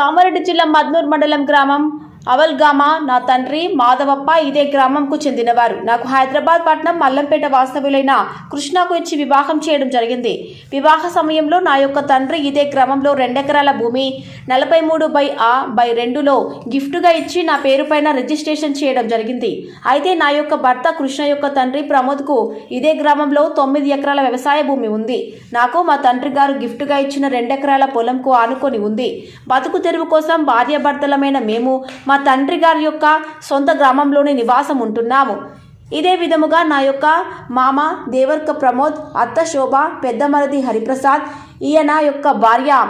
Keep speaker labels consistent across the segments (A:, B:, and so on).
A: కామారెడ్డి జిల్లా మద్నూర్ మండలం గ్రామం అవల్గామా నా తండ్రి మాధవప్ప ఇదే గ్రామంకు చెందినవారు. నాకు హైదరాబాద్ పట్నం మల్లంపేట వాస్తవ్యులైన కృష్ణకు ఇచ్చి వివాహం చేయడం జరిగింది. వివాహ సమయంలో నా యొక్క తండ్రి ఇదే గ్రామంలో 2 ఎకరాల భూమి 43/2లో గిఫ్ట్గా ఇచ్చి నా పేరు పైన రిజిస్ట్రేషన్ చేయడం జరిగింది. అయితే నా యొక్క భర్త కృష్ణ యొక్క తండ్రి ప్రమోద్కు ఇదే గ్రామంలో 9 ఎకరాల వ్యవసాయ భూమి ఉంది. నాకు మా తండ్రి గారు గిఫ్ట్గా ఇచ్చిన 2 ఎకరాల పొలంకు ఆనుకొని ఉంది. బతుకు తెరువు కోసం భార్యాభర్తలమైన మేము మా తండ్రి గారి యొక్క సొంత గ్రామంలోని నివాసం ఉంటున్నాము. ఇదే విధముగా నా యొక్క మామ దేవర్క ప్రమోద్, అత్త శోభ, పెద్ద మరిది హరిప్రసాద్, ఈయన యొక్క భార్య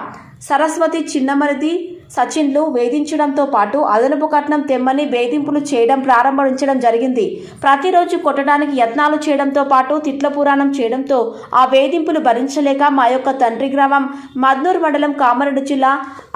A: సరస్వతి, చిన్న మరిది సచిన్లు వేధించడంతో పాటు అదనపు కట్నం తెమ్మని వేధింపులు చేయడం ప్రారంభించడం జరిగింది. ప్రతిరోజు కొట్టడానికి యత్నాలు చేయడంతో పాటు తిట్ల పురాణం చేయడంతో ఆ వేధింపులు భరించలేక మా యొక్క తండ్రి గ్రామం మద్నూర్ మండలం కామారెడ్డి జిల్లా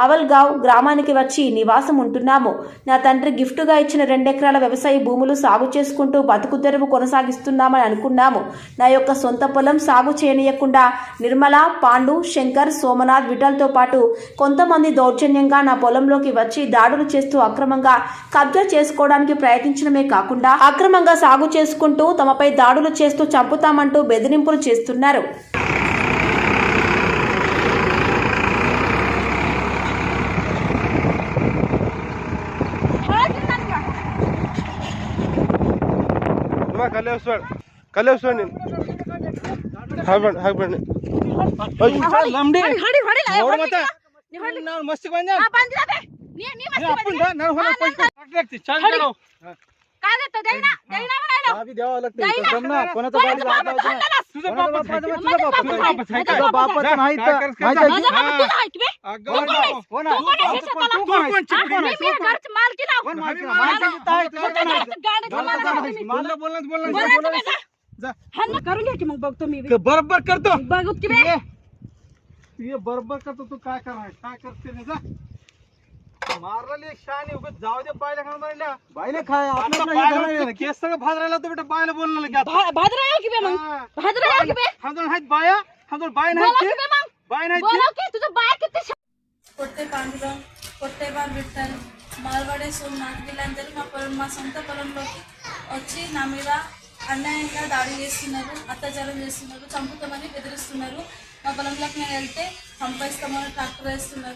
A: అవల్గావ్ గ్రామానికి వచ్చి నివాసం ఉంటున్నాము. నా తండ్రి గిఫ్ట్గా ఇచ్చిన 2 ఎకరాల వ్యవసాయ భూములు సాగు చేసుకుంటూ బతుకు తెరువు కొనసాగిస్తున్నామని అనుకున్నాము. నా యొక్క సొంత పొలం సాగు చేయనీయకుండా నిర్మల, పాండు, శంకర్, సోమనాథ్, విఠల్తో పాటు కొంతమంది దౌర్జన్యంగా నా పొలంలోకి వచ్చి దాడులు చేస్తూ అక్రమంగా కబ్జా చేసుకోవడానికి ప్రయత్నించడమే కాకుండా అక్రమంగా సాగు చేసుకుంటూ తమపై దాడులు చేస్తూ చంపుతామంటూ బెదిరింపులు చేస్తున్నారు.
B: मस्त बन जा आपण ना ना होना पैसे चल करो
C: काय देतो देईना देईना म्हणालो
B: अभी द्यावा लागते एकदम ना कोणाचा बाप तुझा बाप तुझा बाप नाही तर
C: माझा बाप तुला आहे की
B: कोण आहे तू कोण
C: मी घरच मालकी ना
B: कोण मालकी बोलणं
C: जा हन करून घे की मग बघतो मी
B: बरोबर करतो
C: बघू की बे
B: ये बरोबर करतो तू काय करते रे जा मारले शानी उगत जाऊ दे बायला खाण मारल्या बायले खाय आपल्याला केस सगळं भाजरायला तो बेटा बायला बोलणं लगे
C: भाजराय की बे मग भाजराय की बे
B: हमदोन हात बाया हमदोन बाय नाही
C: की बे मग
B: बाय नाही
C: बोला की तुझं बाय किती
D: కొట్టే పాండురం కొట్టేవారు విట్టల్ మార్వాడే సోమనాథ్ వీళ్ళందరూ మా సొంత పొలంలోకి వచ్చి నా మీద అన్యాయంగా దాడి చేస్తున్నారు, అత్యాచారం చేస్తున్నారు, చంపుతామని బెదిరిస్తున్నారు. మా పొలంలోకి నేను వెళ్తే చంపేస్తామని ట్రాక్టర్ వేస్తున్నారు.